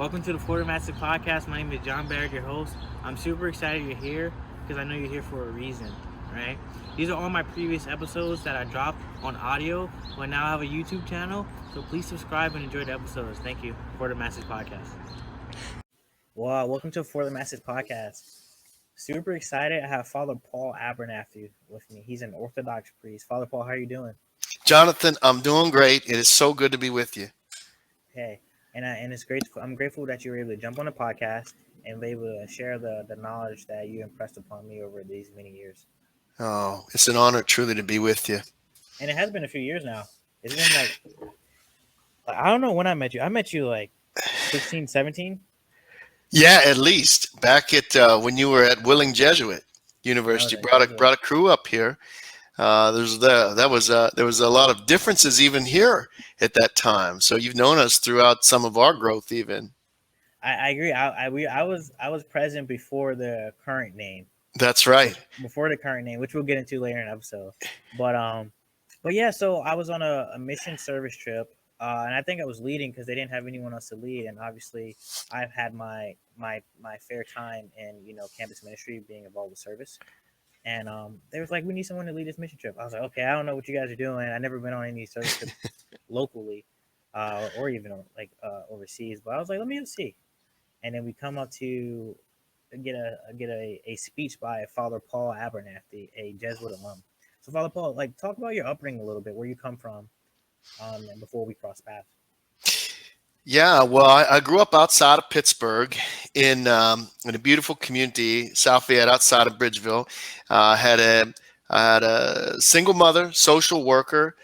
Welcome to the Florida Massive Podcast. My name is John Barrett, your host. I'm super excited you're here because I know you're here for a reason, right? These are all my previous episodes that I dropped on audio, but now I have a YouTube channel, so please subscribe and enjoy the episodes. Thank you. Florida Massive Podcast. Well, welcome to Florida Massive Podcast. Super excited. I have Father Paul Abernathy with me. He's an Orthodox priest. Father Paul, how are you doing? Jonathan, I'm doing great. It is so good to be with you. Hey, and it's great. I'm grateful that you were able to jump on the podcast and be able to share the knowledge that you impressed upon me over these many years. Oh, it's an honor truly to be with you. And it has been a few years now. It's been like I don't know when I met you. I met you like 16, 17. Yeah, at least back at when you were at Willing Jesuit University, brought a crew up here. There was a lot of differences even here at that time. So you've known us throughout some of our growth, even. I agree. I was present before the current name. That's right. Before the current name, which we'll get into later in the episode. But yeah. So I was on a mission service trip, and I think I was leading because they didn't have anyone else to lead. And obviously, I've had my fair time in campus ministry, being involved with service. And they was like, we need someone to lead this mission trip. I was like, okay, I don't know what you guys are doing. I never been on any service trips locally, or even overseas. But I was like, let me just see. And then we come up to get a speech by Father Paul Abernathy, a Jesuit alum. So Father Paul, like, talk about your upbringing a little bit, where you come from, and before we cross paths. Yeah, well, I grew up outside of Pittsburgh in a beautiful community, South Fayette, outside of Bridgeville. I had a single mother, social worker,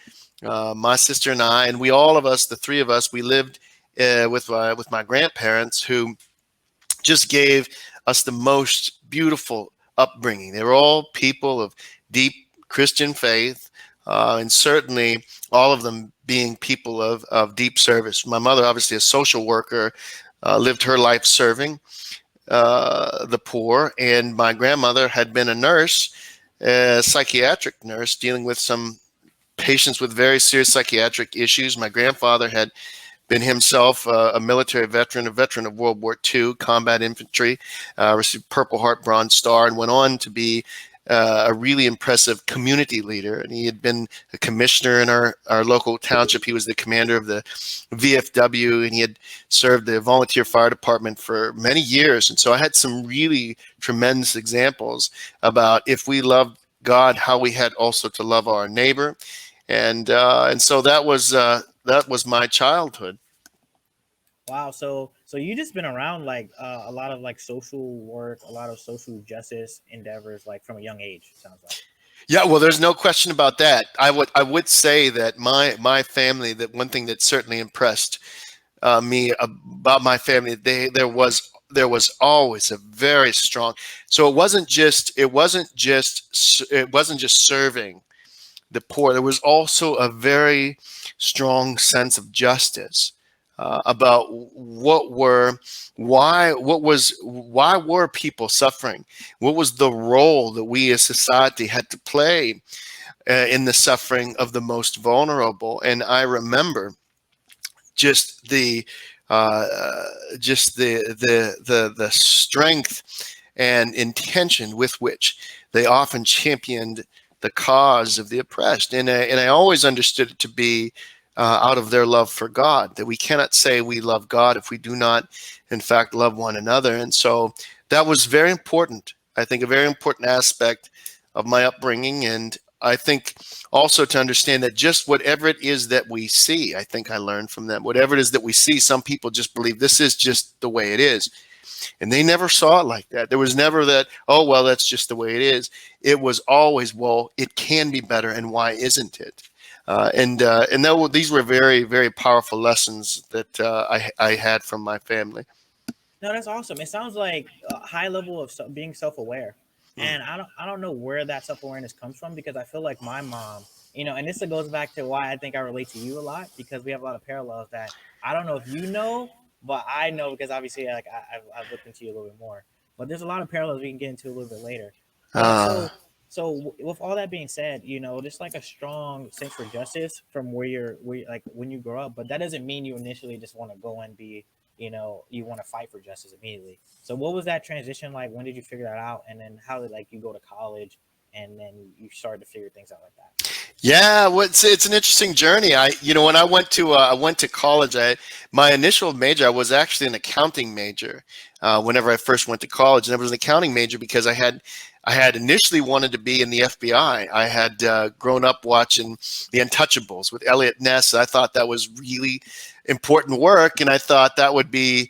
my sister and I, and the three of us, we lived with my grandparents, who just gave us the most beautiful upbringing. They were all people of deep Christian faith, and certainly all of them being people of deep service. My mother, obviously a social worker, lived her life serving the poor, and my grandmother had been a nurse, a psychiatric nurse, dealing with some patients with very serious psychiatric issues. My grandfather had been himself a military veteran, a veteran of World War II, combat infantry, received Purple Heart Bronze Star, and went on to be a really impressive community leader. And he had been a commissioner in our local township. He was the commander of the VFW, and he had served the volunteer fire department for many years. And so I had some really tremendous examples about, if we loved God, how we had also to love our neighbor. And so that was my childhood. Wow, so you just been around like a lot of like social work, a lot of social justice endeavors, like from a young age, it sounds like. Yeah, well, there's no question about that. I would say that my family, that one thing that certainly impressed me about my family, there was always a very strong. So it wasn't just serving the poor. There was also a very strong sense of justice about why were people suffering? What was the role that we as society had to play in the suffering of the most vulnerable? And I remember just the strength and intention with which they often championed the cause of the oppressed, and I always understood it to be out of their love for God, that we cannot say we love God if we do not, in fact, love one another. And so that was very important. I think a very important aspect of my upbringing, and I think also to understand that just whatever it is that we see, I think I learned from them. Whatever it is that we see, some people just believe this is just the way it is. And they never saw it like that. There was never that, oh, well, that's just the way it is. It was always, well, it can be better, and why isn't it? These were very, very powerful lessons that I had from my family. No, that's awesome. It sounds like a high level of being self-aware, and I don't know where that self-awareness comes from, because I feel like my mom, and this goes back to why I think I relate to you a lot, because we have a lot of parallels that I don't know if you know, but I know, because obviously, like, I've looked into you a little bit more. But there's a lot of parallels we can get into a little bit later. So with all that being said, just like a strong sense for justice from where you're like when you grow up, but that doesn't mean you initially just want to go and be, you want to fight for justice immediately. So what was that transition like? When did you figure that out? And then how did like you go to college and then you started to figure things out like that? Yeah, well, it's an interesting journey. When I went to college, my initial major, I was actually an accounting major. Whenever I first went to college, and I was an accounting major because I had initially wanted to be in the FBI. I had grown up watching The Untouchables with Elliot Ness. I thought that was really important work, and I thought that would be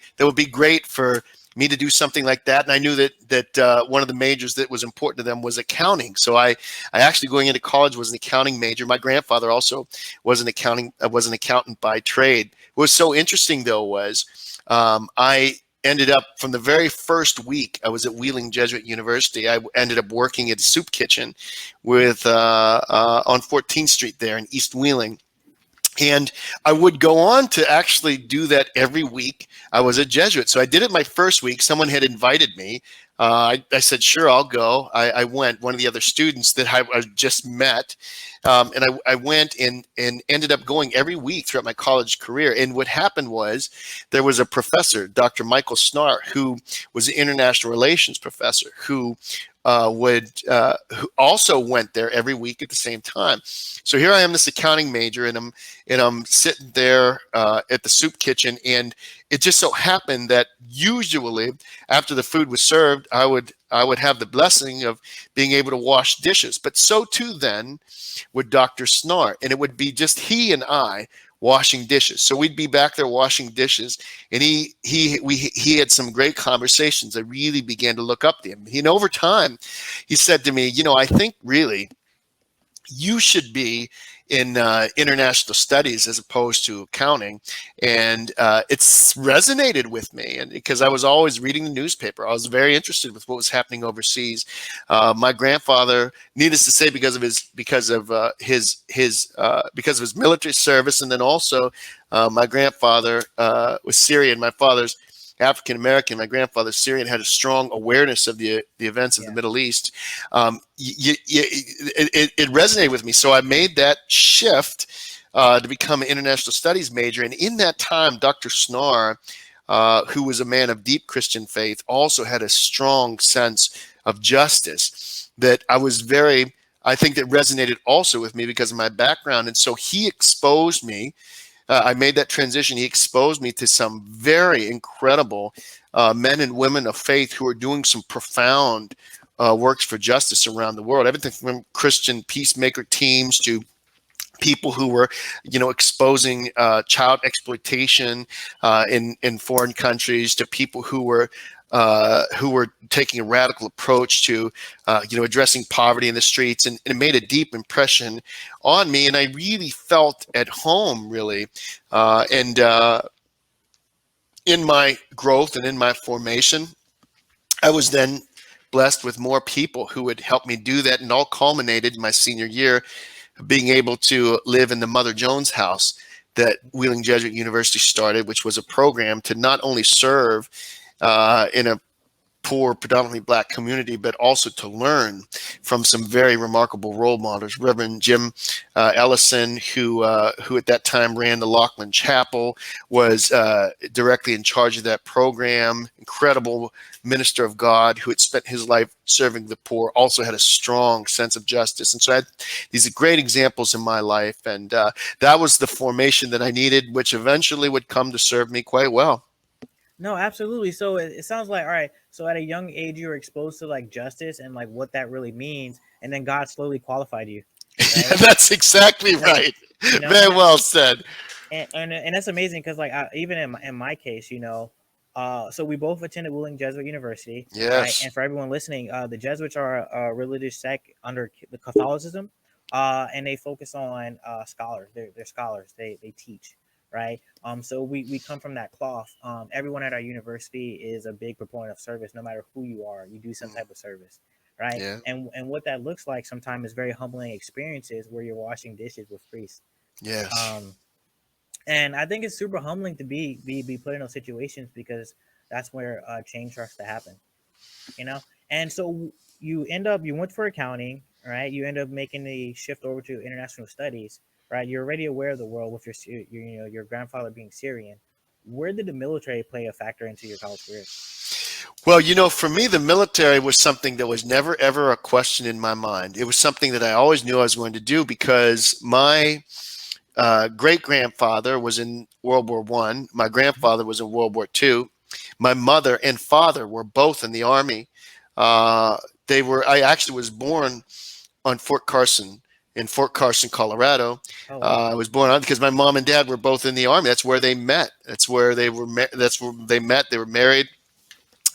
great for me to do something like that. And I knew that one of the majors that was important to them was accounting. So I actually going into college was an accounting major. My grandfather also was an accountant by trade. What was so interesting though was I ended up from the very first week I was at Wheeling Jesuit University. I ended up working at a soup kitchen with on 14th Street there in East Wheeling. And I would go on to actually do that every week. I was a Jesuit. So I did it my first week. Someone had invited me. I said, sure, I'll go. I went, one of the other students that I just met. And I went and ended up going every week throughout my college career. And what happened was there was a professor, Dr. Michael Snart, who was an international relations professor, who who also went there every week at the same time. So here I am, this accounting major, and I'm sitting there at the soup kitchen, and it just so happened that usually after the food was served, I would have the blessing of being able to wash dishes. But so too then would Dr. Snart, and it would be just he and I washing dishes. So we'd be back there washing dishes, and he had some great conversations. I really began to look up to him. And over time, he said to me, I think really you should be in international studies as opposed to accounting. And it's resonated with me, and because I was always reading the newspaper, I was very interested with what was happening overseas. My grandfather, needless to say, because of his military service, and then also my grandfather was Syrian. My father's African American. My grandfather's Syrian, had a strong awareness of the events of the Middle East. It resonated with me. So I made that shift to become an international studies major. And in that time, Dr. Snar, who was a man of deep Christian faith, also had a strong sense of justice that I think that resonated also with me because of my background. And so he exposed me. I made that transition. He exposed me to some very incredible men and women of faith who are doing some profound works for justice around the world. Everything from Christian peacemaker teams to people who were, exposing child exploitation in foreign countries, to people who were taking a radical approach to, addressing poverty in the streets, and it made a deep impression on me, and I really felt at home, really, and in my growth and in my formation, I was then blessed with more people who would help me do that, and all culminated in my senior year, being able to live in the Mother Jones house that Wheeling Jesuit University started, which was a program to not only serve in a poor, predominantly Black community, but also to learn from some very remarkable role models. Reverend Jim Ellison, who at that time ran the Laughlin Chapel, was directly in charge of that program. Incredible minister of God who had spent his life serving the poor, also had a strong sense of justice. And so I had these great examples in my life, and that was the formation that I needed, which eventually would come to serve me quite well. No, absolutely. So it sounds like, all right. So at a young age, you were exposed to like justice and like what that really means, and then God slowly qualified you, Yeah, right? that's exactly Like, right. and Very well said. and that's amazing because like even in my case, so we both attended Wheeling Jesuit University, right? Yes. And for everyone listening, the Jesuits are a religious sect under the Catholicism, and they focus on scholars. They're scholars. They teach, right? So we come from that cloth. Everyone at our university is a big proponent of service. No matter who you are, you do some type of service, right? Yeah. And what that looks like sometimes is very humbling experiences where you're washing dishes with priests. Yes. Um, and I think it's super humbling to be put in those situations because that's where change starts to happen, you know. And so you went for accounting, right? You end up making the shift over to international studies, right? You're already aware of the world with your grandfather being Syrian. where did the military play a factor into your college career? Well, for me, the military was something that was never, ever a question in my mind. It was something that I always knew I was going to do because my great grandfather was in World War One. My grandfather was in World War Two. My mother and father were both in the Army. I actually was born on Fort Carson in Fort Carson, Colorado. Oh wow. I was born on because my mom and dad were both in the Army. That's where they met. That's where they were. That's where they met. They were married.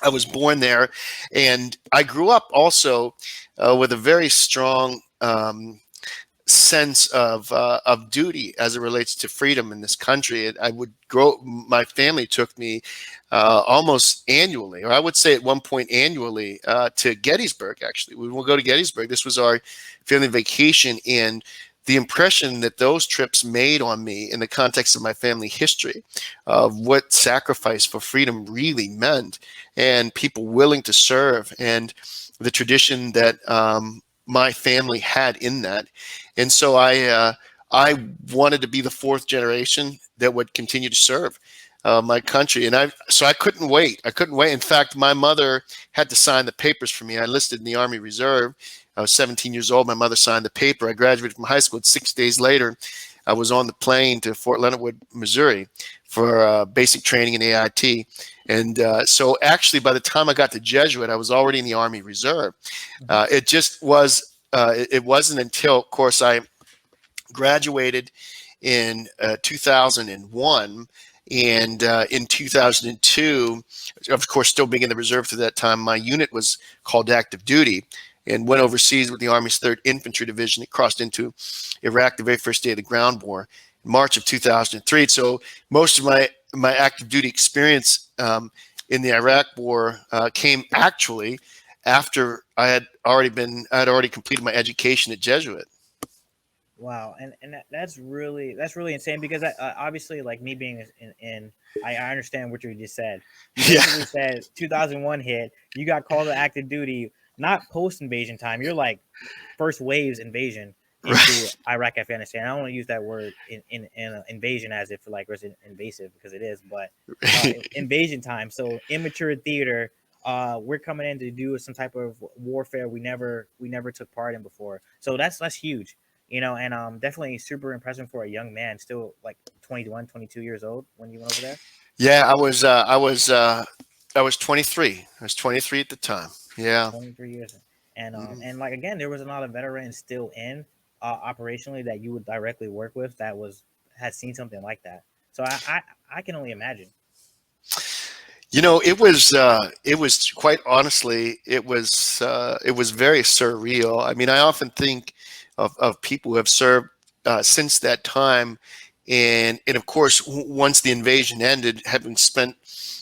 I was born there, and I grew up also with a very strong sense of duty as it relates to freedom in this country. I would grow. My family took me almost annually, or I would say at one point annually, to Gettysburg. Actually, we will go to Gettysburg. This was our family vacation, and the impression that those trips made on me in the context of my family history of what sacrifice for freedom really meant, and people willing to serve, and the tradition that my family had in that. And so I wanted to be the fourth generation that would continue to serve my country, and I couldn't wait. I couldn't wait. In fact, my mother had to sign the papers for me. I enlisted in the Army Reserve. I was 17 years old. My mother signed the paper. I graduated from high school. 6 days later, I was on the plane to Fort Leonard Wood, Missouri, for basic training in AIT. And so actually, by the time I got to Jesuit, I was already in the Army Reserve. It just was. It wasn't until, of course, I graduated in 2001. And in 2002, of course, still being in the reserve through that time, my unit was called to active duty and went overseas with the Army's 3rd Infantry Division. It crossed into Iraq the very first day of the ground war in March of 2003. So most of my active duty experience in the Iraq war came actually after I had already completed my education at Jesuit. Wow, and that's really insane because obviously, like me being I understand what you just said. You Yeah, basically said 2001 hit, you got called to active duty, not post invasion time. You're like first waves invasion into right. Iraq, Afghanistan. I don't want to use that word in invasion as if like it's invasive because it is, but invasion time. So immature theater. We're coming in to do some type of warfare we never took part in before. So that's huge, and definitely super impressive for a young man, still like 21, 22 years old when you went over there. Yeah, I was 23. I was 23 at the time. Yeah. 23 years. And Mhm. and like again, there was a lot of veterans still in operationally that you would directly work with that was had seen something like that. So I can only imagine. It was quite honestly, it was very surreal. I mean, I often think of people who have served since that time, and of course, once the invasion ended, having spent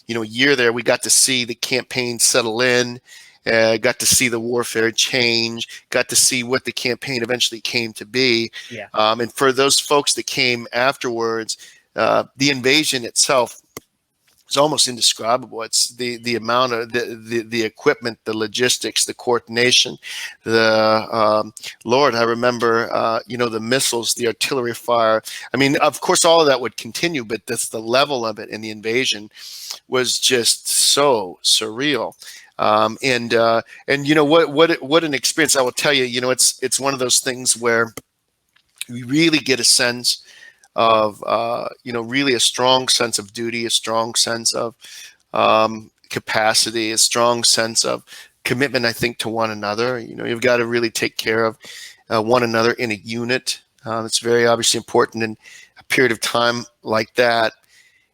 a year there, we got to see the campaign settle in, got to see the warfare change, got to see what the campaign eventually came to be, Yeah. and for those folks that came afterwards, the invasion itself, it's almost indescribable. It's the amount of the equipment, the logistics, the coordination, the Lord. I remember, the missiles, the artillery fire. I mean, of course, all of that would continue, but that's the level of it in the invasion was just so surreal. And what an experience. I will tell you. It's one of those things where we really get a sense of really a strong sense of duty, a strong sense of capacity, a strong sense of commitment, I think, to one another. You've got to really take care of one another in a unit. It's very obviously important in a period of time like that.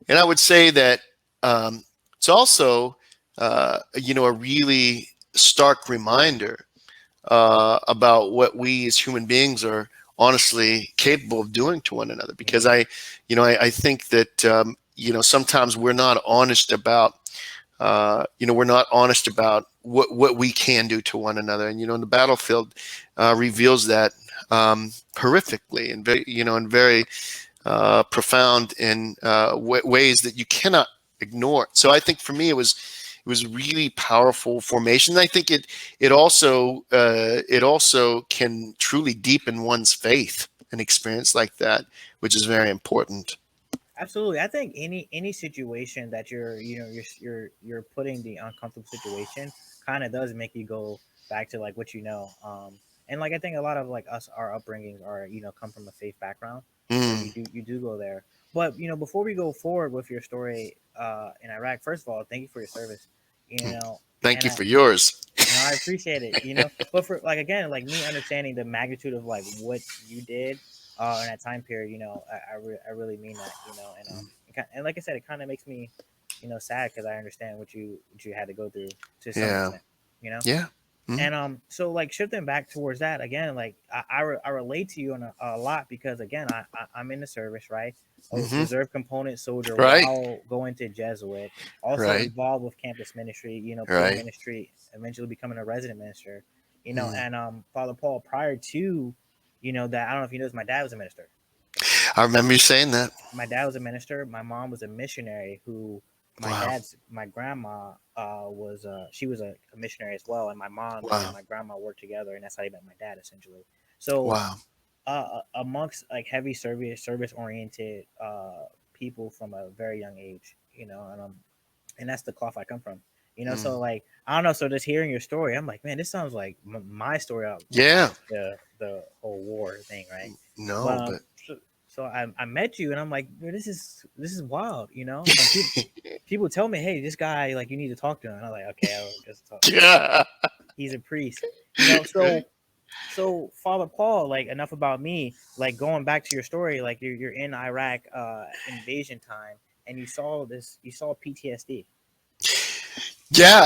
And I would say that it's also a really stark reminder about what we as human beings are honestly capable of doing to one another. Because I think that sometimes we're not honest about what we can do to one another, and the battlefield reveals that horrifically and very profound in ways that you cannot ignore. So I think for me it was really powerful formation. I think it also can truly deepen one's faith, an experience like that, which is very important. Absolutely. I think any situation that you're putting the uncomfortable situation kind of does make you go back to like what you know. And like I think a lot of like us our upbringings are come from a faith background, so Mm, you do go there. But before we go forward with your story in Iraq, first of all, thank you for your service. You mm. know, Thank and you for yours. I appreciate it. But for like again, like me understanding the magnitude of like what you did in that time period, I really mean that. And like I said, it kind of makes me, sad because I understand what you had to go through to some Yeah. extent. You know. Yeah. Mm, And so like shifting back towards that again, like I relate to you on a lot because again, I'm in the service, right? A hmm. reserve component soldier Right. while going to Jesuit, also Right. involved with campus ministry, peer Right. ministry, eventually becoming a resident minister, Mm. and Father Paul prior to, that I don't know if you know this, my dad was a minister. I remember you saying that. My dad was a minister. My mom was a missionary who Wow. my grandma was she was a missionary as well, and my mom and Wow. my grandma worked together, and that's how they met my dad essentially. So Wow. amongst like heavy service oriented people from a very young age, and that's the cloth I come from. So Mm. like I don't know. So just hearing your story, I'm like, man, this sounds like my story Yeah. minus the whole war thing, right? But No, but so I met you, and I'm like, "Man, this is wild, And people tell me, hey, this guy, like, you need to talk to him. And I'm like, okay, I'll just talk. yeah. He's a priest, So Father Paul, like, enough about me. Like, going back to your story, like you're in Iraq invasion time, and you saw PTSD. Yeah,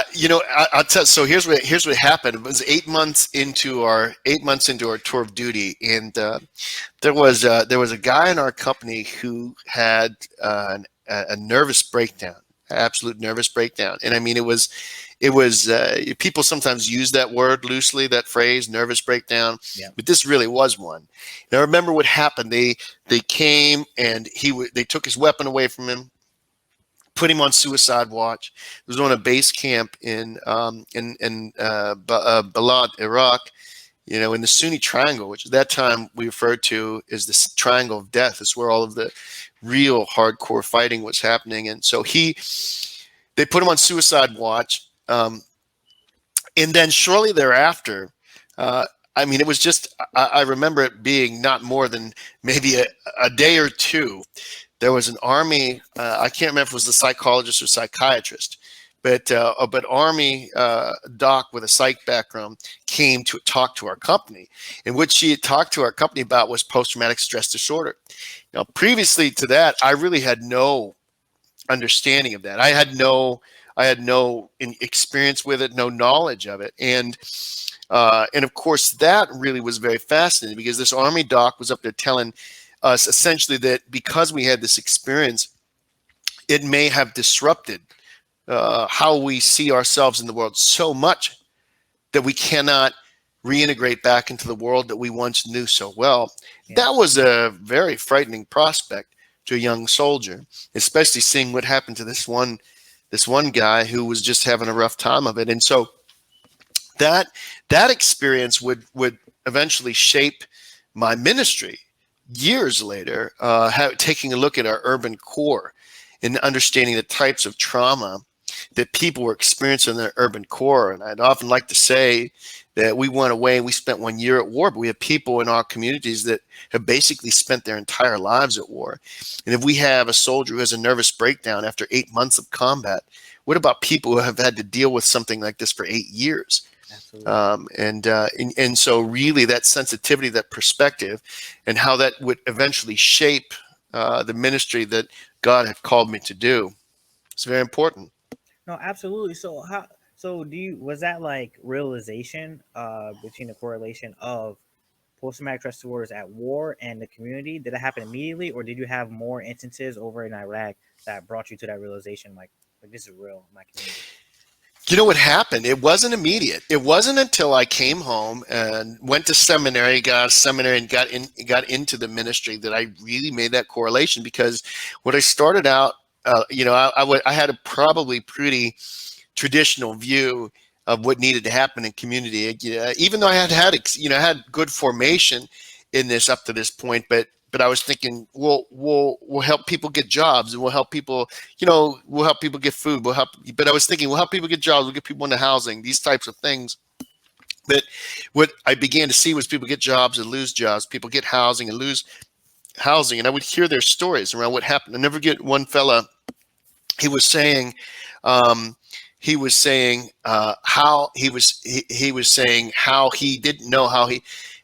I'll tell. So here's what happened. It was 8 months into our tour of duty, and there was a guy in our company who had a nervous breakdown, absolute nervous breakdown. And I mean, it was people sometimes use that word loosely, that phrase, nervous breakdown, Yeah, but this really was one. And I remember what happened. They came and they took his weapon away from him, put him on suicide watch. It was on a base camp in Balad, Iraq, in the Sunni Triangle, which at that time we referred to as the Triangle of Death. It's where all of the real hardcore fighting was happening. And so they put him on suicide watch. And then shortly thereafter, uh, I mean, it was just, I remember it being not more than maybe a day or two. There was an Army, I can't remember if it was the psychologist or psychiatrist, but Army doc with a psych background came to talk to our company. And what she had talked to our company about was post-traumatic stress disorder. Now, previously to that, I really had no understanding of that. I had no experience with it, no knowledge of it. And of course, that really was very fascinating because this Army doc was up there telling us essentially that because we had this experience, it may have disrupted how we see ourselves in the world so much that we cannot reintegrate back into the world that we once knew so well. yeah, That was a very frightening prospect to a young soldier, especially seeing what happened to this one guy who was just having a rough time of it. And so that that experience would eventually shape my ministry years later, taking a look at our urban core and understanding the types of trauma that people were experiencing in their urban core. And I'd often like to say that we went away and we spent 1 year at war, but we have people in our communities that have basically spent their entire lives at war. And if we have a soldier who has a nervous breakdown after 8 months of combat, what about people who have had to deal with something like this for 8 years? absolutely. And so really that sensitivity, that perspective, and how that would eventually shape the ministry that God had called me to do. It's very important. No, absolutely. So how? So do you? Was that like realization between the correlation of post-traumatic stress disorders at war and the community? Did it happen immediately, or did you have more instances over in Iraq that brought you to that realization, like this is real in my community? You know what happened? It wasn't immediate. It wasn't until I came home and went to seminary, got a seminary, and got into the ministry that I really made that correlation. Because when I started out, I had a probably pretty traditional view of what needed to happen in community. Even though I had good formation in this up to this point, but but I was thinking, we'll help people get jobs, and we'll help people, we'll help people get food. But I was thinking, we'll help people get jobs. We'll get people into housing, these types of things. But what I began to see was people get jobs and lose jobs. People get housing and lose housing. And I would hear their stories around what happened. I never get one fella, he was saying, how he didn't know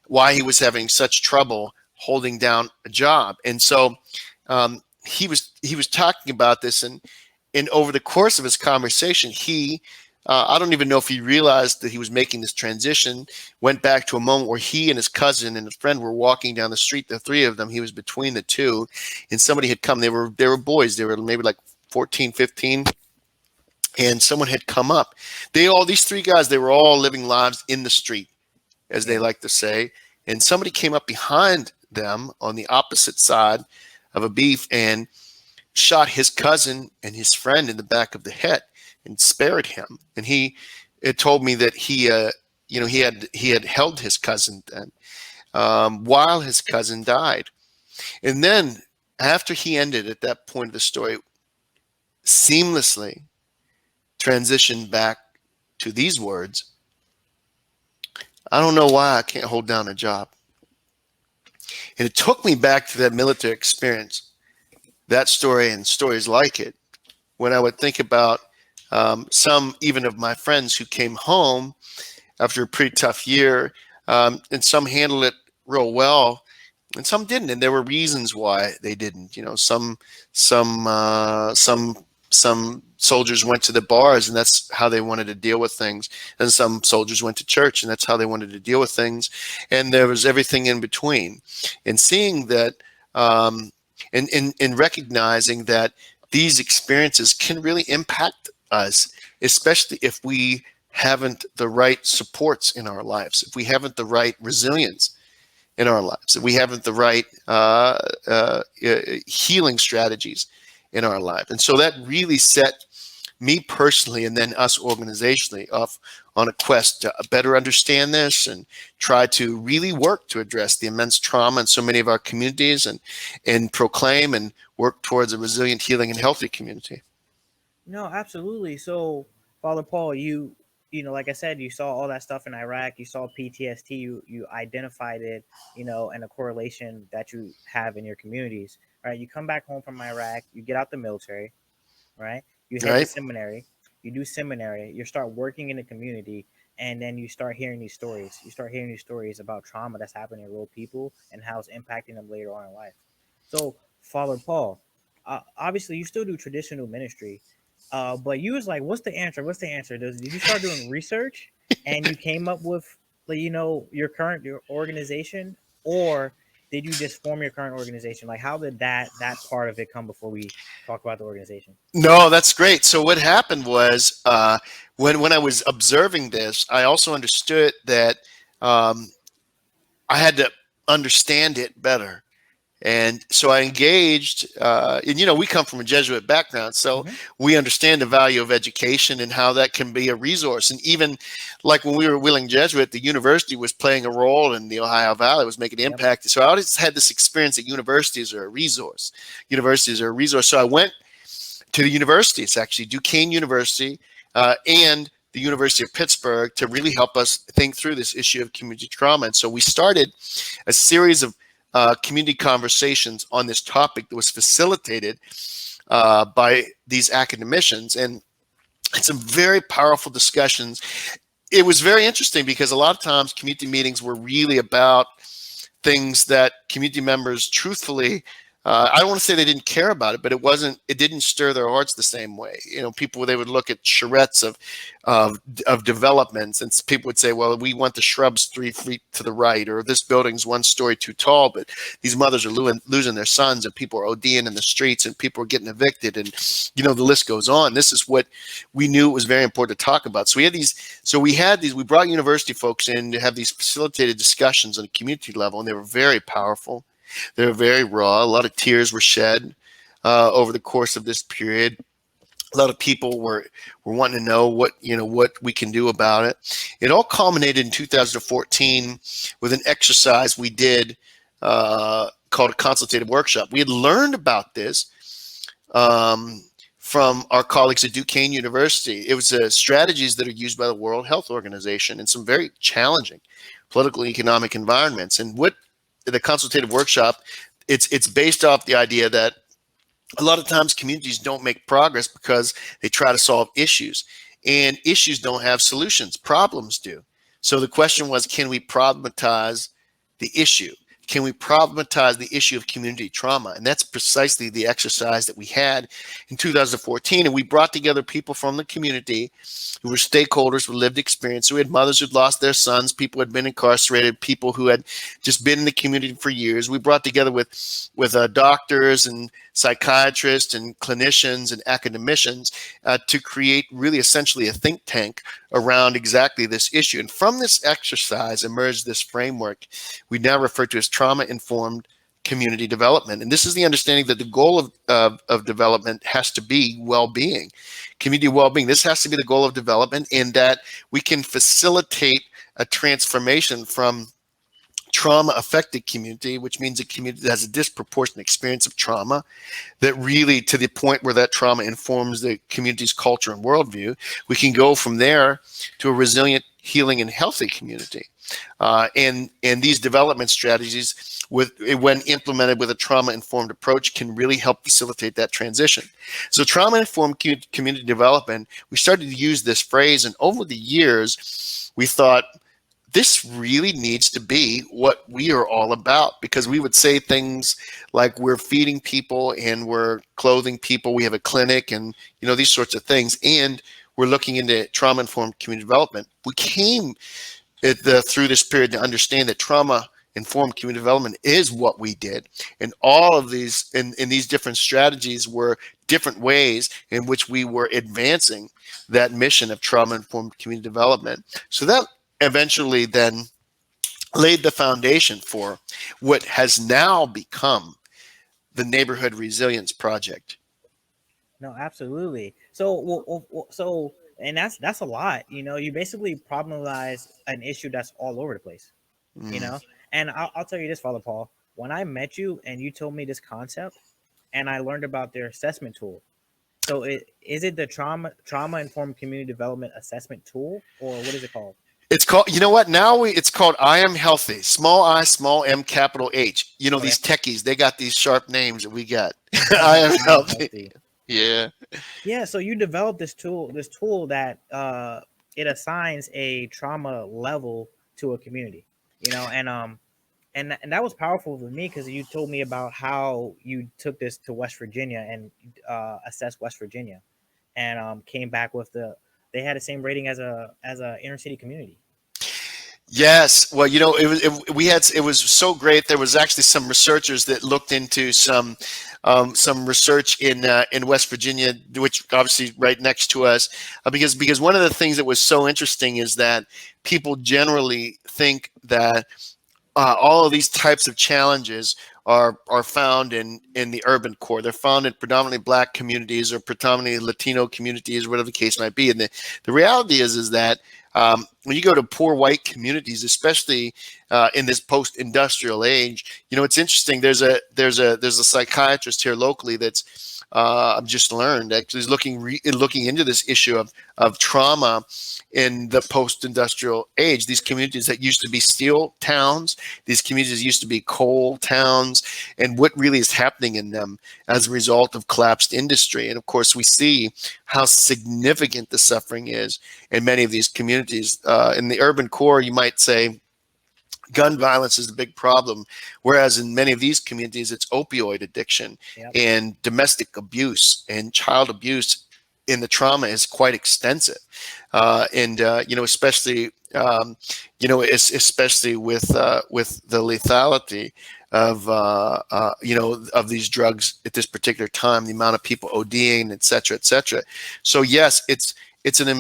why he was having such trouble holding down a job. And so he was talking about this, and over the course of his conversation, I don't even know if he realized that he was making this transition, went back to a moment where he and his cousin and his friend were walking down the street, the three of them. He was between the two, and somebody had come. They were boys. They were maybe like 14, 15, and someone had come up. These three guys, they were all living lives in the street, as they like to say, and somebody came up behind them on the opposite side of a beef and shot his cousin and his friend in the back of the head and spared him. And it told me that he had held his cousin then, while his cousin died. And then after he ended at that point of the story, seamlessly transitioned back to these words: I don't know why I can't hold down a job. And it took me back to that military experience, that story and stories like it, when I would think about some even of my friends who came home after a pretty tough year, and some handled it real well, and some didn't, and there were reasons why they didn't. Some soldiers went to the bars, and that's how they wanted to deal with things, and some soldiers went to church, and that's how they wanted to deal with things, and there was everything in between. And seeing that, and recognizing that these experiences can really impact us, especially if we haven't the right supports in our lives, if we haven't the right resilience in our lives, if we haven't the right healing strategies in our life. And so that really set me personally, and then us organizationally, off on a quest to better understand this and try to really work to address the immense trauma in so many of our communities, and proclaim and work towards a resilient, healing, and healthy community. No, absolutely. So, Father Paul, like I said, you saw all that stuff in Iraq. You saw PTSD. You identified it, and a correlation that you have in your communities. Right? You come back home from Iraq. You get out the military. Right? You head to Right? seminary. You do seminary. You start working in the community, and then you start hearing these stories. You start hearing these stories about trauma that's happening to real people and how it's impacting them later on in life. So, Father Paul, obviously, you still do traditional ministry, but you was like, "What's the answer? What's the answer?" Did you start doing research and you came up with, your organization, or did you just form your current organization? Like, how did that part of it come before we talk about the organization? No, that's great. So what happened was, when I was observing this, I also understood that I had to understand it better. And so I engaged, and we come from a Jesuit background, so Mm-hmm. we understand the value of education and how that can be a resource. And even like when we were Wheeling Jesuit, the university was playing a role in the Ohio Valley, was making an Yep. impact. So I always had this experience that universities are a resource. Universities are a resource. So I went to the universities, actually, Duquesne University and the University of Pittsburgh, to really help us think through this issue of community trauma. And so we started a series of community conversations on this topic that was facilitated by these academicians, and some very powerful discussions. It was very interesting because a lot of times community meetings were really about things that community members truthfully, I don't want to say they didn't care about it, but it didn't stir their hearts the same way. People, they would look at charrettes of developments, and people would say, well, we want the shrubs 3 feet to the right, or this building's 1 story too tall, but these mothers are losing their sons, and people are ODing in the streets, and people are getting evicted, and the list goes on. This is what we knew it was very important to talk about. So we brought university folks in to have these facilitated discussions on a community level, and they were very powerful. They were very raw. A lot of tears were shed over the course of this period. A lot of people were wanting to know what we can do about it. It all culminated in 2014 with an exercise we did called a consultative workshop. We had learned about this from our colleagues at Duquesne University. It was strategies that are used by the World Health Organization in some very challenging political and economic environments. And what the consultative workshop, it's based off the idea that a lot of times communities don't make progress because they try to solve issues, and issues don't have solutions. Problems do. So the question was, can we problematize the issue? Can we problematize the issue of community trauma? And that's precisely the exercise that we had in 2014. And we brought together people from the community who were stakeholders with lived experience. So we had mothers who'd lost their sons, people who had been incarcerated, people who had just been in the community for years. We brought together with doctors and psychiatrists and clinicians and academicians to create really essentially a think tank around exactly this issue. And from this exercise emerged this framework we now refer to as trauma-informed community development. And this is the understanding that the goal of development has to be well-being, community well-being. This has to be the goal of development, in that we can facilitate a transformation from trauma-affected community, which means a community that has a disproportionate experience of trauma, that really, to the point where that trauma informs the community's culture and worldview, we can go from there to a resilient, healing, and healthy community. And these development strategies, when implemented with a trauma-informed approach, can really help facilitate that transition. So trauma-informed community development, we started to use this phrase, and over the years, we thought, this really needs to be what we are all about, because we would say things like we're feeding people and we're clothing people, we have a clinic, and these sorts of things, and we're looking into trauma-informed community development. We came through this period to understand that trauma-informed community development is what we did, and all of these in these different strategies were different ways in which we were advancing that mission of trauma-informed community development. So that eventually then laid the foundation for what has now become the Neighborhood Resilience Project. No, absolutely. So, and that's a lot. You basically problematize an issue that's all over the place. And I'll tell you this, Father Paul. When I met you and you told me this concept, and I learned about their assessment tool. So, is it the trauma informed community development assessment tool, or what is it called? It's called, it's called I Am Healthy, small I, small M, capital H. These techies, they got these sharp names that we got. I Am Healthy. Yeah. Yeah. So you developed this tool that it assigns a trauma level to a community, and that was powerful for me, because you told me about how you took this to West Virginia and assessed West Virginia, and came back with they had the same rating as a inner city community. Yes. Well, it was so great. There was actually some researchers that looked into some research in West Virginia, which obviously right next to us, because one of the things that was so interesting is that people generally think that all of these types of challenges are found in the urban core. They're found in predominantly Black communities or predominantly Latino communities, whatever the case might be. And the reality is that when you go to poor white communities, especially in this post-industrial age, it's interesting. There's a psychiatrist here locally that's I've just learned actually is looking into this issue of trauma in the post-industrial age. These communities that used to be steel towns, these communities used to be coal towns, and what really is happening in them as a result of collapsed industry. And of course, we see how significant the suffering is in many of these communities. In the urban core, you might say gun violence is the big problem, whereas in many of these communities, it's opioid addiction. Yep. And domestic abuse and child abuse in the trauma is quite extensive. Especially with the lethality of these drugs at this particular time, the amount of people ODing, et cetera, et cetera. So yes, it's actually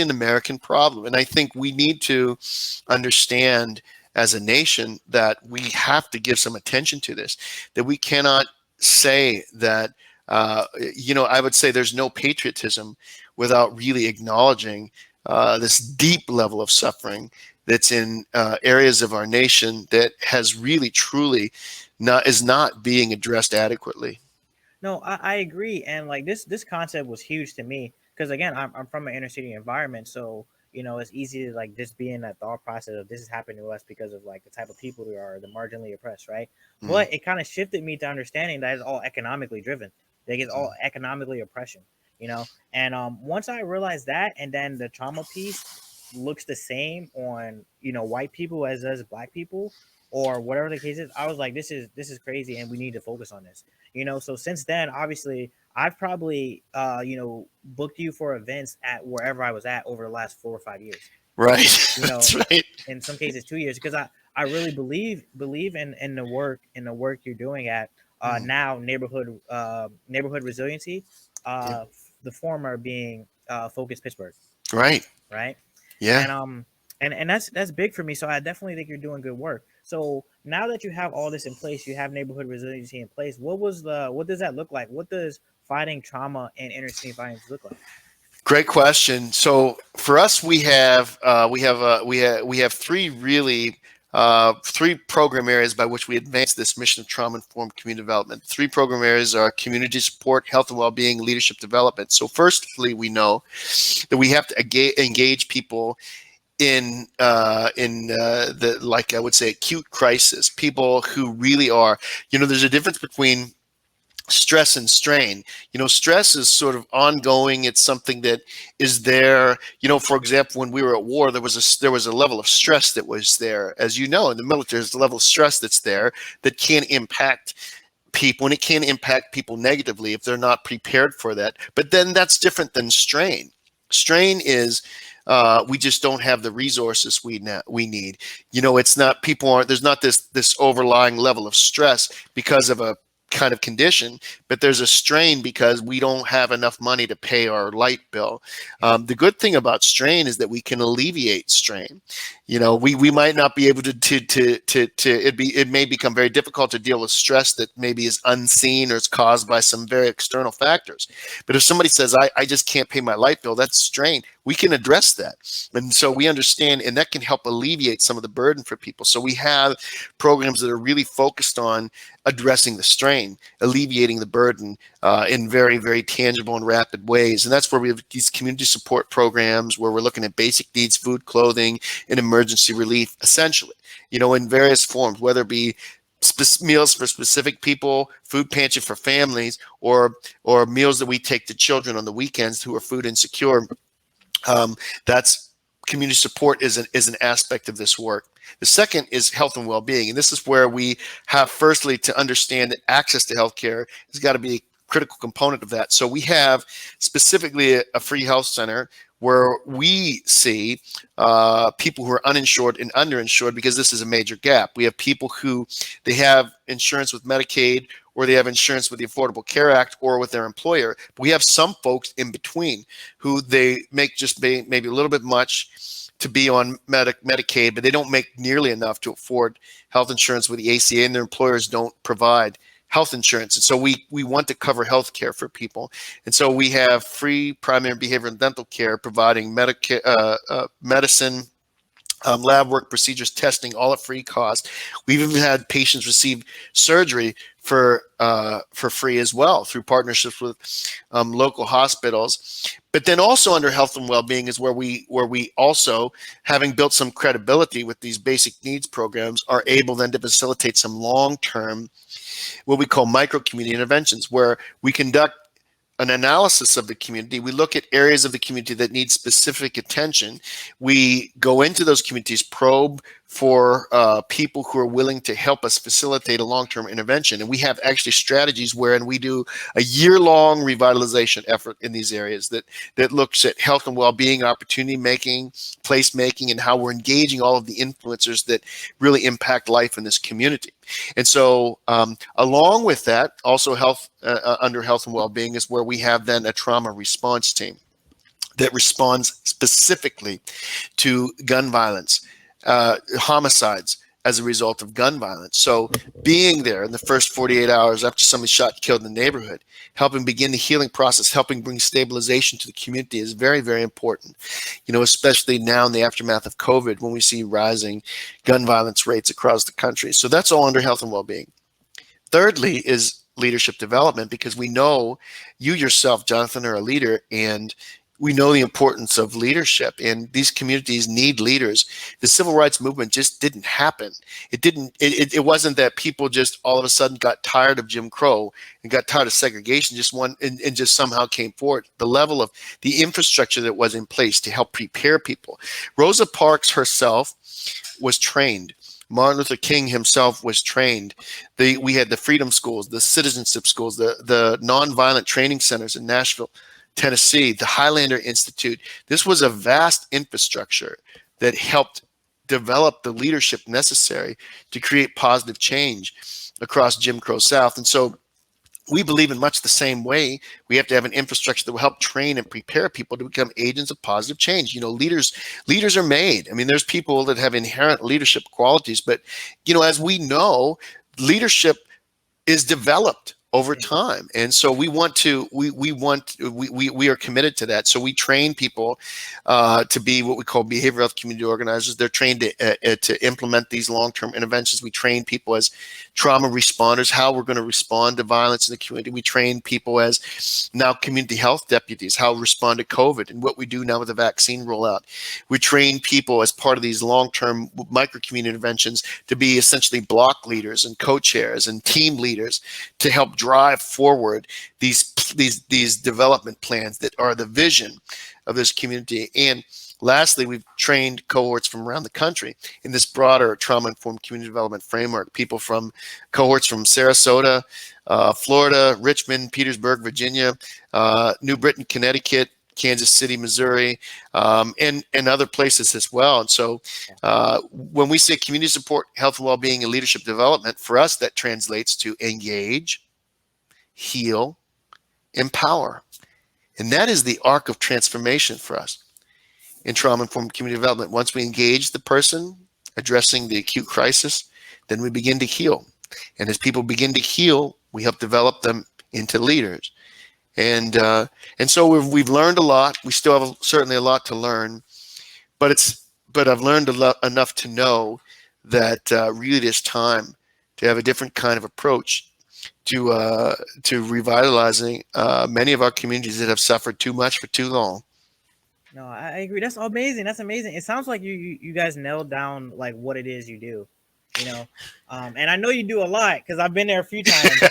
an American problem. And I think we need to understand as a nation that we have to give some attention to this, that we cannot say that, I would say there's no patriotism without really acknowledging this deep level of suffering that's in areas of our nation that has really truly is not being addressed adequately. No, I agree, and like this concept was huge to me because again, I'm from an inner city environment, so it's easy to like just be in that thought process of this is happening to us because of like the type of people we are, the marginally oppressed, right? Mm, But it kind of shifted me to understanding that it's all economically driven. Like it's all economically oppression, And once I realized that, and then the trauma piece looks the same on white people as does black people, or whatever the case is, I was like, this is crazy, and we need to focus on this. So since then, obviously, I've probably booked you for events at wherever I was at over the last 4 or 5 years. right. you know That's right. in some cases 2 years, because I really believe in the work you're doing at Mm, now neighborhood resiliency, yeah. the former being Focus Pittsburgh, Right. right? Yeah. And that's big for me. So I definitely think you're doing good work. So now that you have all this in place, you have neighborhood resiliency in place. What does that look like? What does fighting trauma and inner city violence look like? Great question. So for us, we have three program areas by which we advance this mission of trauma informed community development. Three program areas are community support, health and well-being, leadership development. So firstly, we know that we have to engage people in the, like I would say, acute crisis. People who really are, there's a difference between stress and strain. Stress is sort of ongoing. It's something that is there. For example, when we were at war, there was a level of stress that was there. As you know, in the military, there's a level of stress that's there that can impact people, and it can impact people negatively if they're not prepared for that. But then that's different than strain. Strain is we just don't have the resources we need. It's not, people aren't, there's not this overlying level of stress because of a kind of condition, but there's a strain because we don't have enough money to pay our light bill. Yeah. The good thing about strain is that we can alleviate strain. We might not be able it may become very difficult to deal with stress that maybe is unseen or is caused by some very external factors. But if somebody says, I just can't pay my light bill, that's strain. We can address that. And so we understand, and that can help alleviate some of the burden for people. So we have programs that are really focused on addressing the strain, alleviating the burden in very, very tangible and rapid ways. And that's where we have these community support programs where we're looking at basic needs, food, clothing, and emergency relief, essentially, in various forms, whether it be meals for specific people, food pantry for families, or meals that we take to children on the weekends who are food insecure. That's community support is an aspect of this work. The second is health and well-being, and this is where we have firstly to understand that access to healthcare has got to be a critical component of that. So we have specifically a free health center where we see people who are uninsured and underinsured, because this is a major gap. We have people who they have insurance with Medicaid, or they have insurance with the Affordable Care Act, or with their employer. But we have some folks in between who they make just maybe a little bit much to be on Medicaid, but they don't make nearly enough to afford health insurance with the ACA, and their employers don't provide health insurance. And so we want to cover health care for people. And so we have free primary behavioral and dental care, providing medicine, lab work, procedures, testing, all at free cost. We've even had patients receive surgery for free as well through partnerships with local hospitals. But then also under health and well-being is where we also, having built some credibility with these basic needs programs, are able then to facilitate some long-term, what we call micro community interventions, where we conduct an analysis of the community. We look at areas of the community that need specific attention. We go into those communities, probe for people who are willing to help us facilitate a long-term intervention. And we have actually strategies wherein we do a year-long revitalization effort in these areas that looks at health and well-being, opportunity making, place making, and how we're engaging all of the influencers that really impact life in this community. And so along with that, also under health and well-being is where we have then a trauma response team that responds specifically to gun violence, homicides, as a result of gun violence. So being there in the first 48 hours after somebody shot and killed in the neighborhood, helping begin the healing process, helping bring stabilization to the community is very, very important. Especially now in the aftermath of COVID, when we see rising gun violence rates across the country. So that's all under health and well-being. Thirdly is leadership development, because we know you yourself, Jonathan, are a leader, and we know the importance of leadership, and these communities need leaders. The civil rights movement just didn't happen. It wasn't that people just all of a sudden got tired of Jim Crow and got tired of segregation, and just somehow came forward. The level of the infrastructure that was in place to help prepare people. Rosa Parks herself was trained. Martin Luther King himself was trained. We had the freedom schools, the citizenship schools, the nonviolent training centers in Nashville, Tennessee, the Highlander Institute. This was a vast infrastructure that helped develop the leadership necessary to create positive change across Jim Crow South. And so we believe in much the same way. We have to have an infrastructure that will help train and prepare people to become agents of positive change. Leaders are made. I mean, there's people that have inherent leadership qualities, but as we know, leadership is developed over time, and so we are committed to that. So we train people to be what we call behavioral health community organizers. They're trained to implement these long-term interventions. We train people as trauma responders, how we're going to respond to violence in the community. We train people as now community health deputies, how to respond to COVID, and what we do now with the vaccine rollout. We train people as part of these long-term micro-community interventions to be essentially block leaders and co-chairs and team leaders to help drive forward these development plans that are the vision of this community. And lastly, we've trained cohorts from around the country in this broader trauma-informed community development framework. People from cohorts from Sarasota, Florida, Richmond, Petersburg, Virginia, New Britain, Connecticut, Kansas City, Missouri, and other places as well. And so when we say community support, health and well-being, and leadership development, for us that translates to engage, heal, empower. And that is the arc of transformation for us in trauma-informed community development. Once we engage the person addressing the acute crisis, then we begin to heal. And as people begin to heal, we help develop them into leaders. And so we've learned a lot. We still have certainly a lot to learn, but I've learned enough to know that really it is time to have a different kind of approach to revitalizing many of our communities that have suffered too much for too long. No, I agree. That's amazing. That's amazing. It sounds like you guys nailed down like what it is you do, and I know you do a lot because I've been there a few times,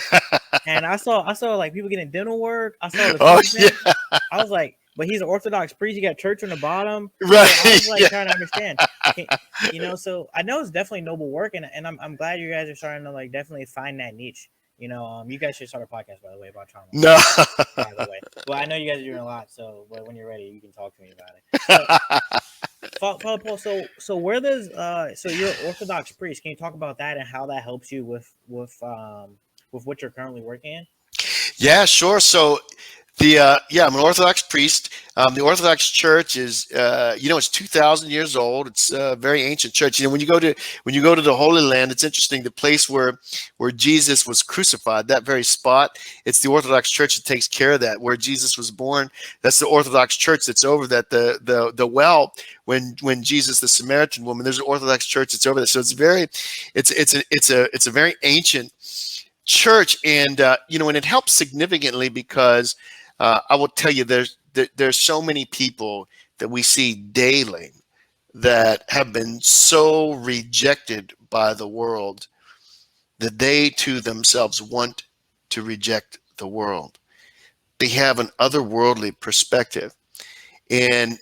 and I saw like people getting dental work. I saw the I was like, but he's an Orthodox priest. You got church on the bottom, right? So I was like trying to understand, So I know it's definitely noble work, and I'm glad you guys are starting to like definitely find that niche. You guys should start a podcast, by the way, about trauma. No. By the way. Well, I know you guys are doing a lot, so when you're ready, you can talk to me about it. Paul, so where does so you're an Orthodox priest? Can you talk about that and how that helps you with what you're currently working in? Yeah, sure. So I'm an Orthodox priest. The Orthodox Church is, it's 2,000 years old. It's a very ancient church. When you go to the Holy Land, it's interesting. The place where Jesus was crucified, that very spot, it's the Orthodox Church that takes care of that. Where Jesus was born, that's the Orthodox Church that's over that. The well when Jesus, the Samaritan woman, there's an Orthodox Church that's over there. So it's a very ancient church, and and it helps significantly because I will tell you there's so many people that we see daily that have been so rejected by the world that they too themselves want to reject the world. They have an otherworldly perspective, and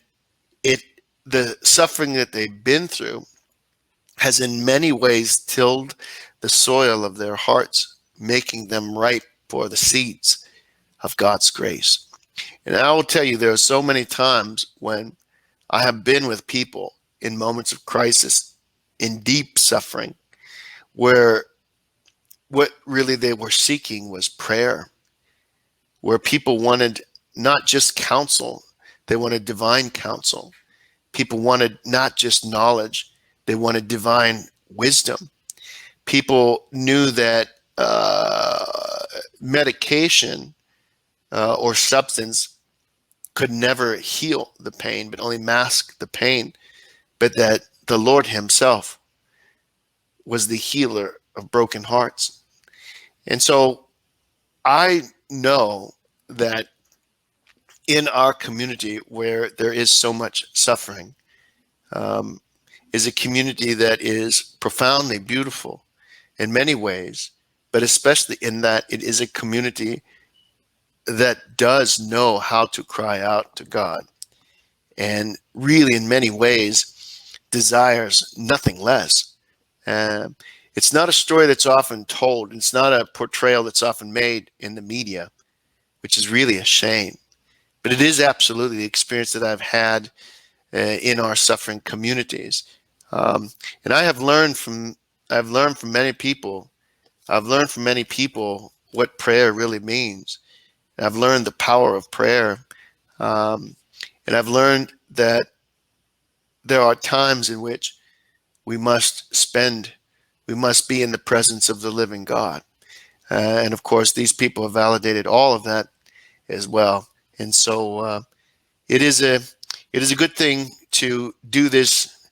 the suffering that they've been through has in many ways tilled the soil of their hearts, making them ripe for the seeds of God's grace. And I will tell you, there are so many times when I have been with people in moments of crisis, in deep suffering, where what really they were seeking was prayer, where people wanted not just counsel, they wanted divine counsel. People wanted not just knowledge, they wanted divine wisdom. People knew that medication or substance could never heal the pain, but only mask the pain, but that the Lord Himself was the healer of broken hearts. And so I know that in our community where there is so much suffering, um, is a community that is profoundly beautiful in many ways, but especially in that it is a community that does know how to cry out to God and really, in many ways, desires nothing less. Um, it's not a story that's often told. It's not a portrayal that's often made in the media, which is really a shame. But it is absolutely the experience that I've had in our suffering communities, and I've learned from many people. I've learned from many people what prayer really means. I've learned the power of prayer, um, and I've learned that there are times in which we must spend, we must be in the presence of the living God. And of course, these people have validated all of that as well. And so it is a it is a good thing to do this.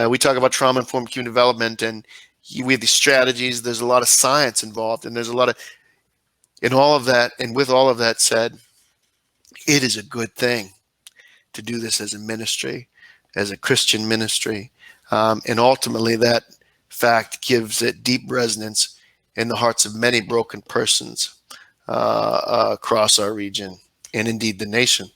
We talk about trauma informed community development, and we have these strategies. There's a lot of science involved, and there's a lot of in all of that. And with all of that said, it is a good thing to do this as a ministry, as a Christian ministry. And ultimately, that fact gives it deep resonance in the hearts of many broken persons across our region and indeed the nation.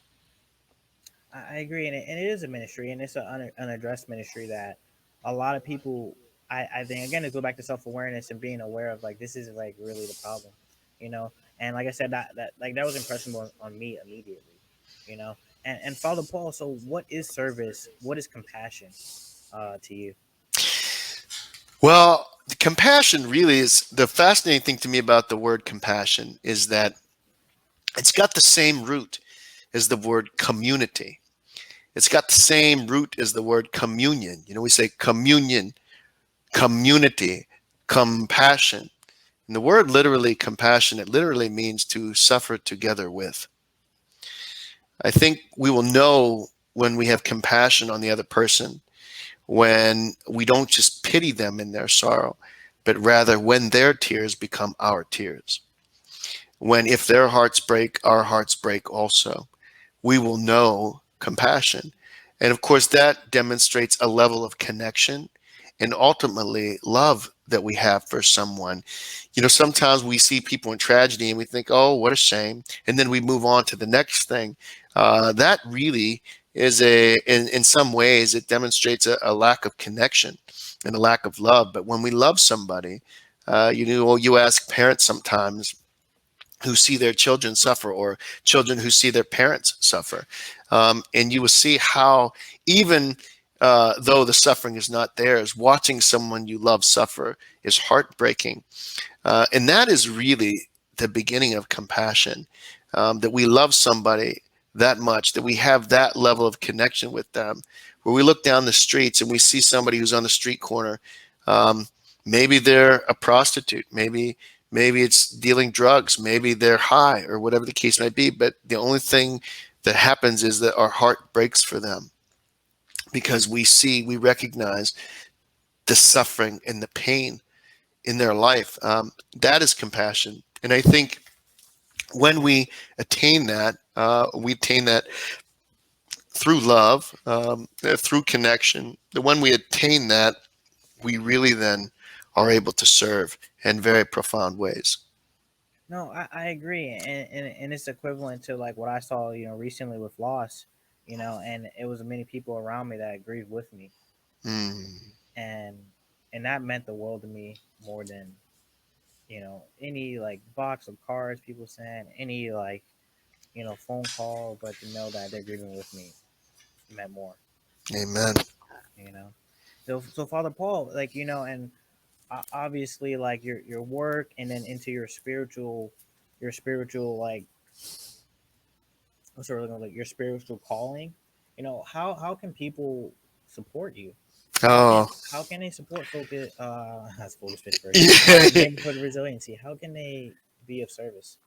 I agree, and it is a ministry, and it's an unaddressed ministry that a lot of people. I think again, to go back to self awareness and being aware of like this is like really the problem, you know. And like I said, that like that was impressionable on me immediately, you know. And Father Paul, so what is service? What is compassion to you? Well, compassion really is the fascinating thing to me about the word compassion is that it's got the same root as the word community. It's got the same root as the word communion. You know, we say communion, community, compassion. And the word literally compassion, it literally means to suffer together with. I think we will know when we have compassion on the other person, when we don't just pity them in their sorrow, but rather when their tears become our tears. When if their hearts break, our hearts break also. We will know compassion. And of course, that demonstrates a level of connection and ultimately love that we have for someone. You know, sometimes we see people in tragedy and we think, oh, what a shame. And then we move on to the next thing. That really is in some ways, it demonstrates a lack of connection and a lack of love. But when we love somebody, you know, you ask parents sometimes, who see their children suffer or children who see their parents suffer. And you will see how, even though the suffering is not theirs, watching someone you love suffer is heartbreaking. And that is really the beginning of compassion, that we love somebody that much, that we have that level of connection with them, where we look down the streets and we see somebody who's on the street corner. Um, Maybe they're a prostitute, maybe it's dealing drugs, maybe they're high or whatever the case might be. But the only thing that happens is that our heart breaks for them because we recognize the suffering and the pain in their life. That is compassion. And I think when we attain that through love, through connection. When we attain that, we really then are able to serve in very profound ways. No, I agree, and it's equivalent to like what I saw, you know, recently with loss, you know, and it was many people around me that agreed with me, Mm, and and that meant the world to me more than you know any like box of cards people sent, any like you know phone call, but to know that they're grieving with me meant more, amen. you know. So Father Paul, like you know, and obviously like your work, and then into your spiritual like what's sort of like your spiritual calling, you know, how can people support you? Oh, How can they support focus? That's focus Pittsburgh. yeah. Neighborhood resiliency. How can they be of service?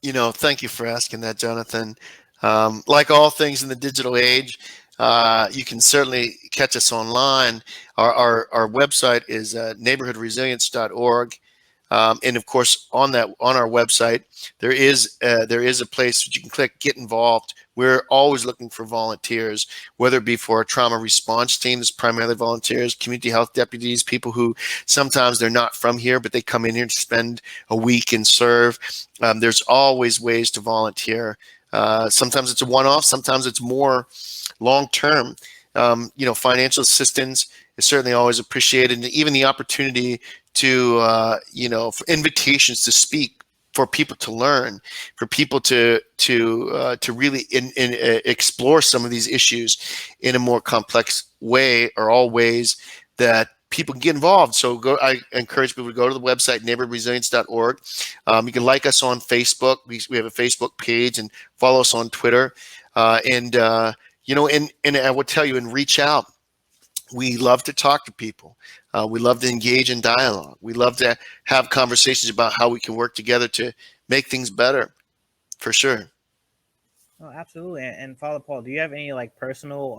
Thank you for asking that, Jonathan. Like all things in the digital age, you can certainly catch us online. Our website is neighborhoodresilience.org. And of course, on our website, there is a place that you can click Get Involved. We're always looking for volunteers, whether it be for our trauma response team, that's primarily volunteers, community health deputies, people who sometimes they're not from here, but they come in here to spend a week and serve. There's always ways to volunteer. Sometimes it's a one-off, sometimes it's more long-term. Financial assistance is certainly always appreciated, and even the opportunity to for invitations to speak, for people to learn, for people to really explore some of these issues in a more complex way, are all ways that people can get involved. So I encourage people to go to the website neighborhoodresilience.org. You can like us on Facebook. We have a Facebook page, and follow us on Twitter. And I will tell you, and reach out. We love to talk to people. We love to engage in dialogue. We love to have conversations about how we can work together to make things better, for sure. Oh, absolutely. And Father Paul, do you have any like personal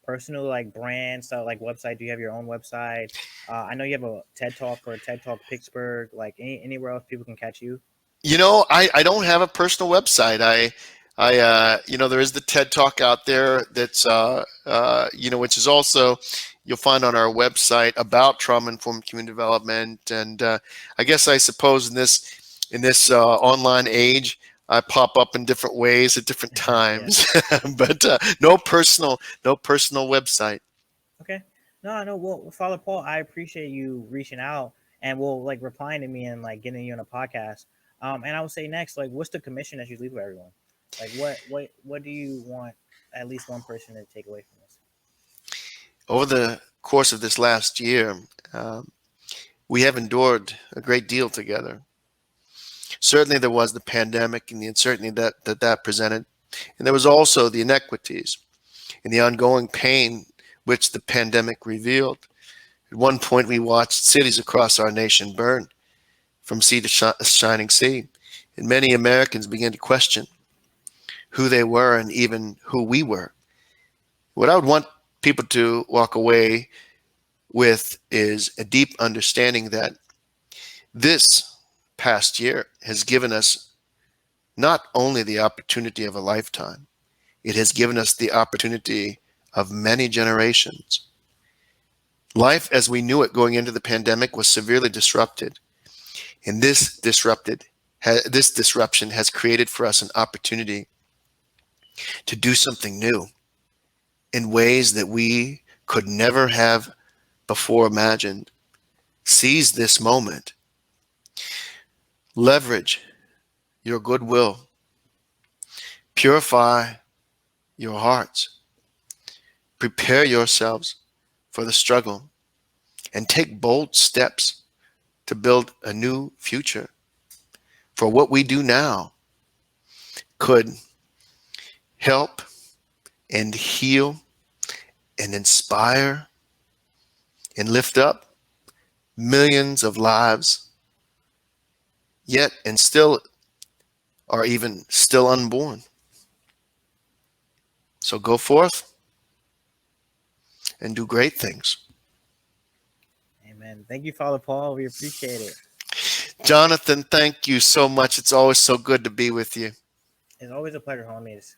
like brand stuff, like website? Do you have your own website? I know you have a TED Talk for TED Talk Pittsburgh. Like anywhere else people can catch you? I don't have a personal website. There is the TED Talk out there that's, which is also, you'll find on our website about trauma-informed community development. And I suppose in this online age, I pop up in different ways at different Yeah. times, but no personal website. Okay. No, no. Well, Father Paul, I appreciate you reaching out and well, like replying to me and like getting you on a podcast. And I would say next, like, what's the commission that you leave with everyone? Like, what do you want at least one person to take away from this? Over the course of this last year, we have endured a great deal together. Certainly, there was the pandemic and the uncertainty that presented, and there was also the inequities and the ongoing pain which the pandemic revealed. At one point, we watched cities across our nation burn from sea to shining sea, and many Americans began to question who they were and even who we were. What I would want people to walk away with is a deep understanding that this past year has given us not only the opportunity of a lifetime, it has given us the opportunity of many generations. Life as we knew it going into the pandemic was severely disrupted, and this disruption has created for us an opportunity to do something new in ways that we could never have before imagined. Seize this moment. Leverage your goodwill. Purify your hearts. Prepare yourselves for the struggle and take bold steps to build a new future. For what we do now could help and heal and inspire and lift up millions of lives, yet and still are even still unborn. So go forth and do great things. Amen. Thank you, Father Paul. We appreciate it. Jonathan, thank you so much. It's always so good to be with you. It's always a pleasure, homies.